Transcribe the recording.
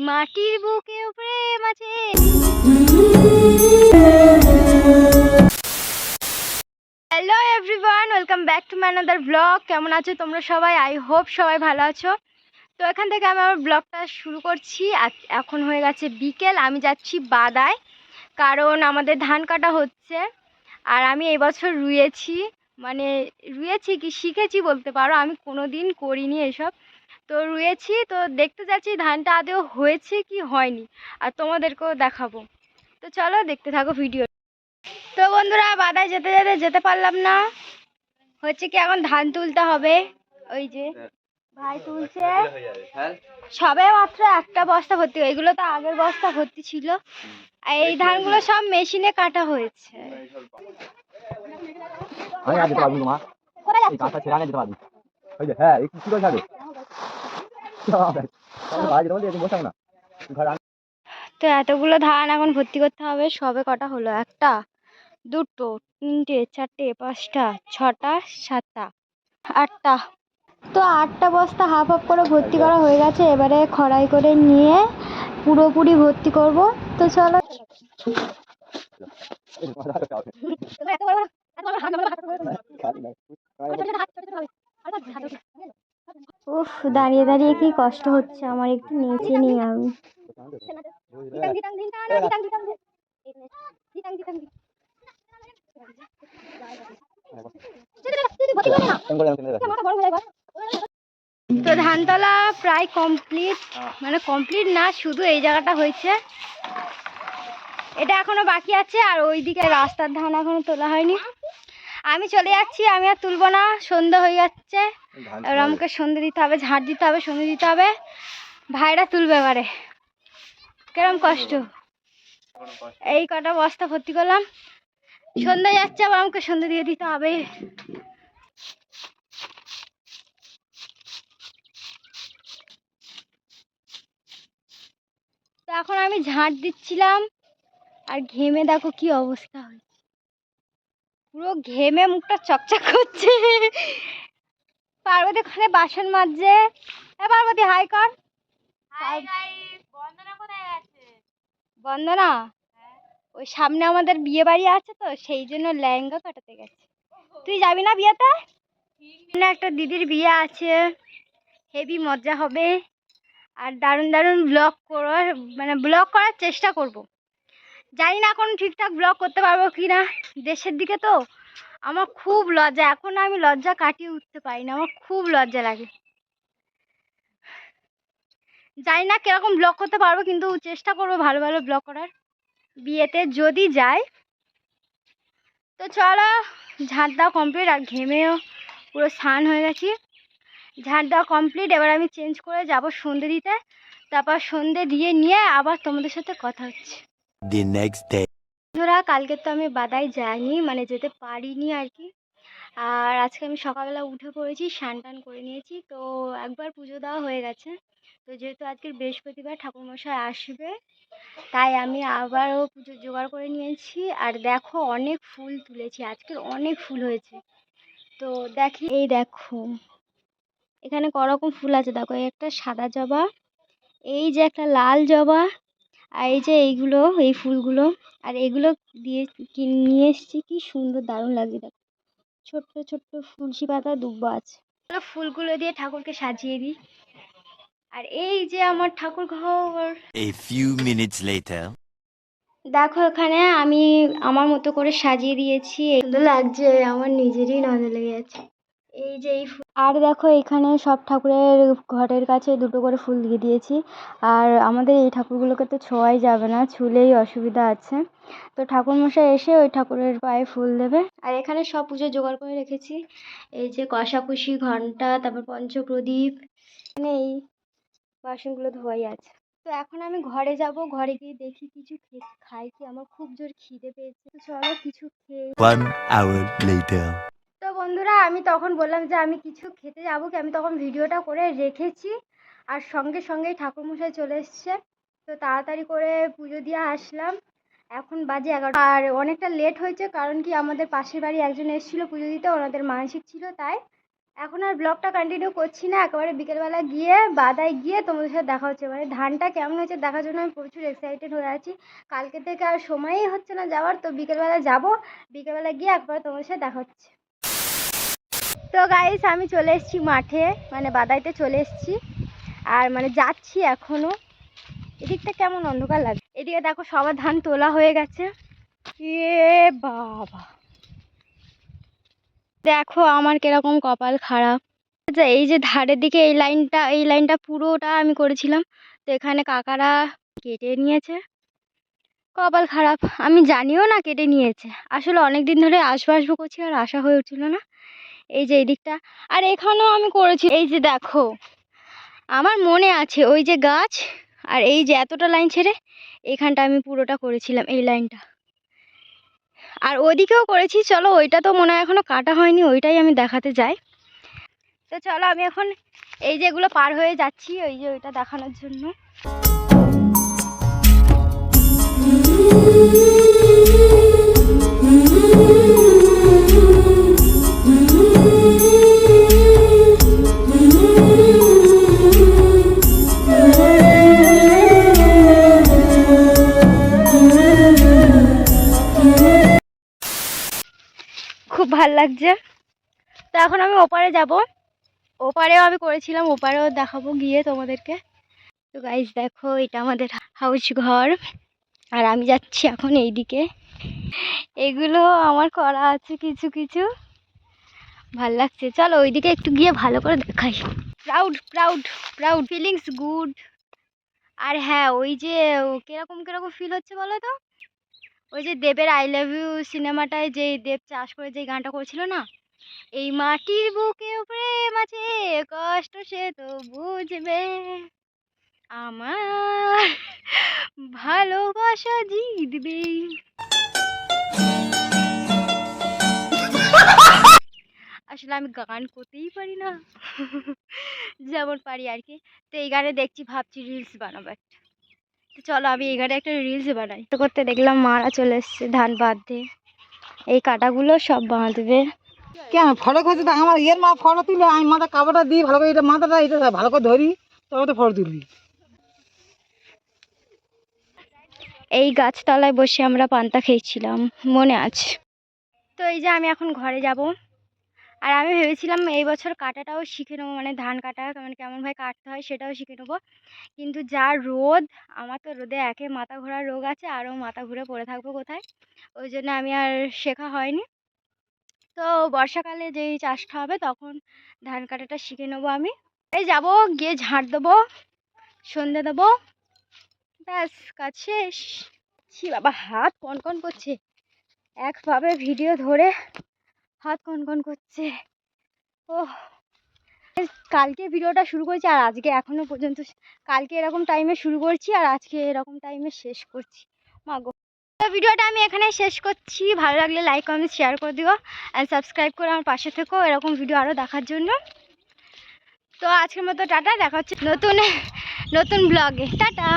মাটির বুকে প্রেম আছে। Hello everyone, welcome back to my another blog. কেমন আছো তোমরা সবাই? আই হোপ সবাই ভালো আছো। তো এখান থেকে আমি আমার ব্লগটা শুরু করছি। এখন হয়ে গেছে বিকেল, আমি যাচ্ছি বাদায়, কারণ আমাদের ধান কাটা হচ্ছে। আর আমি এই বছর রুয়েছি কি শিখেছি বলতে পারো, আমি কোনো দিন করিনি এসব। তো রুয়েছি, তো দেখতে যাচ্ছি ধানটা আদৌ হয়েছে কি হয়নি, আর তোমাদেরকেও দেখাবো। তো চলো দেখতে থাকো ভিডিও। তো বন্ধুরা, বাদায় যেতে যেতে যেতে পারলাম না, হচ্ছে কি এখন ধান তুলতে হবে। ওই যে ভাই তুলছে, সবে মাত্র একটা বস্তা ভর্তি, এগুলো তো আগের বস্তা ভর্তি ছিল। আর এই ধানগুলো সব মেশিনে কাটা হয়েছে। তো এতগুলো ধান এখন ভর্তি করতে হবে। সবে কটা হলো? একটা, দুটো, তিনটে, চারটে, পাঁচটা, ছটা, সাতটা, আটটা। তো আটটা বস্তা হাফ হাফ করে ভর্তি করা হয়ে গেছে। এবারে খড়াই করে নিয়ে পুরোপুরি ভর্তি করব। তো চলো। উফ, দাঁড়িয়ে দাঁড়িয়ে কি কষ্ট হচ্ছে আমার, একটু নিচে নিয়ে আমি। তো ধানতলা প্রায় কমপ্লিট, মানে কমপ্লিট না, শুধু এই জায়গাটা হয়েছে, এটা এখনো বাকি আছে। আর ওইদিকে রাস্তার ধান এখনো তোলা হয়নি। আমি চলে যাচ্ছি, আমি আর তুলবো না, সন্ধ্যা হয়ে যাচ্ছে। এবার আমাকে সন্ধ্যে দিতে হবে, ঝাড় দিতে হবে, সন্ধ্যে দিতে হবে। ভাইরা তুলবে এবারে, কিরম কষ্ট। এই কটা বস্তা ভর্তি করলাম, সন্ধ্যা যাচ্ছে, আবার আমাকে সন্ধ্যে দিয়ে দিতে হবে। তো এখন আমি ঝাড় দিচ্ছিলাম, আর ঘেমে দেখো কি অবস্থা হয়েছে, পুরো ঘেমে মুখটা চকচক করছে। পার্বতী ওখানে বাসন মাজছে। পার্বতী হাই কর। বন্দনা ওই সামনে আমাদের বিয়ে বাড়ি আছে, তো সেই জন্য লেহেঙ্গা কাটাতে গেছে। তুই যাবি না বিয়েতে? একটা দিদির বিয়ে আছে, হেভি মজা হবে। আর দারুণ দারুণ ব্লগ করার চেষ্টা করব। জানি না এখন ঠিকঠাক ব্লগ করতে পারবো কি না। দেশের দিকে তো আমার খুব লজ্জা, এখন আমি লজ্জা কাটিয়ে উঠতে পারি না, আমার খুব লজ্জা লাগে। জানি না কিরকম ব্লগ করতে পারবো, কিন্তু চেষ্টা করবো ভালো ভালো ব্লগ করার বিয়েতে যদি যাই। তো চলো, ঝাঁট দেওয়া কমপ্লিট, আর ঘেমেও পুরো স্নান হয়ে গেছি। ঝাঁট দেওয়া কমপ্লিট, এবার আমি চেঞ্জ করে যাব সন্ধে দিতে। তারপর সন্ধে দিয়ে নিয়ে আবার তোমাদের সাথে কথা হচ্ছে। বন্ধুরা, কালকে তো আমি বাদায় যাইনি, মানে যেতে পারিনি আর কি। আর আজকে আমি সকালবেলা উঠে পড়েছি, স্নান টান করে নিয়েছি। তো একবার পুজো দেওয়া হয়ে গেছে। তো যেহেতু আজকের বৃহস্পতিবার, ঠাকুরমশাই আসবে, তাই আমি আবারও পুজোর জোগাড় করে নিয়েছি। আর দেখো, অনেক ফুল তুলেছি, আজকের অনেক ফুল হয়েছে। তো দেখি, এই দেখো এখানে করকম ফুল আছে। দেখো, এই একটা সাদা জবা, এই যে একটা লাল জবা, আর এই যে এইগুলো, এই ফুলগুলো। আর এগুলো দিয়ে নিয়ে এসেছি, কি সুন্দর দারুণ লাগছে। দেখো, ছোট্ট ছোট্ট তুলসী পাতা দুব্বা আছে। ফুলগুলো দিয়ে ঠাকুরকে সাজিয়ে দিই। আর এই যে আমার ঠাকুর ঘর। A few minutes later. দেখো, এখানে আমি আমার মতো করে সাজিয়ে দিয়েছি, সুন্দর লাগছে, আমার নিজেরই নজর লেগে যাচ্ছে। এই যে এই ফুল, আর দেখো এখানে সব ঠাকুরের ঘরের কাছে দুটো করে ফুল দিয়ে দিয়েছি। আর আমাদের এই ঠাকুরগুলোকে তো ছোঁয়াই যাবে না, ছুলেই অসুবিধা আছে। তো ঠাকুরমশাই এসে ওই ঠাকুরের পায়ে ফুল দেবে। আর এখানে সব পুজো জোগাড় করে রেখেছি, এই যে কষাকুষি, ঘন্টা, তারপর পঞ্চপ্রদীপ, এই বাসনগুলো ধোয়াই আছে। তো এখন আমি ঘরে যাব, ঘরে গিয়ে দেখি কিছু খাই কি, আমার খুব জোর খিদে পেয়েছে। তো চলো কিছু খেয়ে। 1 hour later. তো বন্ধুরা, আমি তখন বললাম যে আমি কিছু খেতে যাবো কি, আমি তখন ভিডিওটা করে রেখেছি। আর সঙ্গে সঙ্গেই ঠাকুরমশাই চলে এসছে। তো তাড়াতাড়ি করে পুজো দিয়ে আসলাম। এখন বাজে 11টা, আর অনেকটা লেট হয়েছে, কারণ কি আমাদের পাশের বাড়ি একজন এসেছিলো পুজো দিতে, ওনাদের মানসিক ছিল তাই। এখন আর ব্লগটা কন্টিনিউ করছি না, একেবারে বিকেলবেলা গিয়ে বাদায় গিয়ে তোমাদের সাথে দেখা হচ্ছে। মানে ধানটা কেমন হয়েছে দেখার জন্য আমি প্রচুর এক্সাইটেড হয়ে আছি। কালকে থেকে আর সময়ই হচ্ছে না যাওয়ার, তো বিকেলবেলা যাব, বিকেলবেলা গিয়ে একবার তোমাদের সাথে দেখা হচ্ছে। তো গাইস আমি চলে এসেছি মাঠে, মানে বাদাইতে চলে এসেছি, আর মানে যাচ্ছি এখনো। এদিকটা কেমন অন্ধকার লাগে, এদিকে দেখো সবার ধান তোলা হয়ে গেছে। এ বাবা, দেখো আমার কিরকম কপাল খারাপ। আচ্ছা এই যে ধারের দিকে এই লাইনটা পুরোটা আমি করেছিলাম, তো এখানে কাকারা কেটে নিয়েছে। কপাল খারাপ, আমি জানিও না কেটে নিয়েছে। আসলে অনেক দিন ধরে আসবো আসবো করছি, আর আসা হয়ে উঠছিল না। এই যে এই দিকটা, আর এখানেও আমি করেছি। এই যে দেখো আমার মনে আছে ওই যে গাছ, আর এই যে এতটা লাইন ছেড়ে এইখানটা আমি পুরোটা করেছিলাম, এই লাইনটা। আর ওইদিকেও করেছি, চলো ওইটা তো মনে হয় এখনো কাটা হয়নি, ওইটাই আমি দেখাতে যাই। তো চলো আমি এখন এই যেগুলো পার হয়ে যাচ্ছি, ওই যে ওইটা দেখানোর জন্য। খুব ভাল লাগছে। তো এখন আমি ওপারে যাব, ওপারেও আমি করেছিলাম, ওপারেও দেখাবো গিয়ে তোমাদেরকে। তো গাইস দেখো এটা আমাদের হাউস ঘর, আর আমি যাচ্ছি এখন এইদিকে। এগুলো আমার করা আছে কিছু কিছু, ভাল লাগছে। চলো ওইদিকে একটু গিয়ে ভালো করে দেখাই। Proud proud proud, feelings good. আর হ্যাঁ ওই যে কিরকম কিরকম ফিল হচ্ছে বলো তো, ওই যে দেবের আই লাভ ইউ সিনেমাটায় যে দেব চাষ করে যে গানটা করেছিল না, এই মাটির বুকে প্রেম আছে, কষ্ট সে তো বুঝবে, আমার ভালোবাসা জিতবে। আসলে আমি গান করতেই পারি না, যেমন পারি আর কি। তো এই গানে দেখছি, ভাবছি রিলস বানাবো একটা। তো চলো আমি এই গানে একটা রিলস বানাই। তো করতে দেখলাম মারা চলে এসছে ধান বাঁধতে, এই কাটাগুলো সব বাঁধবে। কেন ফটো খোঁজে তো আমার ইয়ের মা ফটো তুলে আমি মাথা কাপড়টা দিই ভালো করে, এটা মাথাটা এটা ভালো করে ধরি, তবে তো ফটো তুলবি। এই গাছতলায় বসে আমরা পান্তা খেয়েছিলাম, মনে আছে। তো এই যে আমি এখন ঘরে যাব, আর আমি ভেবেছিলাম এই বছর কাটাটাও শিখে নেবো, মানে ধান কাটা মানে কেমনভাবে কাটতে হয় সেটাও শিখে নেবো। কিন্তু যা রোদ, আমার তো রোদে একে মাথা ঘোরার রোগ আছে, আরও মাথা ঘুরে পড়ে থাকবো কোথায়, ওই জন্য আমি আর শেখা হয়নি। তো বর্ষাকালে যেই চাষটা হবে তখন ধান কাটাটা শিখে নেবো আমি। এই যাব, গিয়ে ঝাঁট দেবো, সন্ধে দেবো, ব্যাস কাজ শেষ। ছি বাবা, হাত কনকন করছে, একভাবে ভিডিও ধরে হাত কনকন করছে। ও কালকে ভিডিওটা শুরু করেছি, আর আজকে এখনো পর্যন্ত, কালকে এরকম টাইমে শুরু করছি আর আজকে এরকম টাইমে শেষ করছি। মাগো, তো ভিডিওটা আমি এখানে শেষ করছি। ভালো লাগলে লাইক কমেন্ট শেয়ার করে দিও, আর সাবস্ক্রাইব করে আমার পাশে থেকো এরকম ভিডিও আরও দেখার জন্য। তো আজকের মতো টাটা, দেখা হচ্ছে নতুন নতুন ব্লগে। টাটা।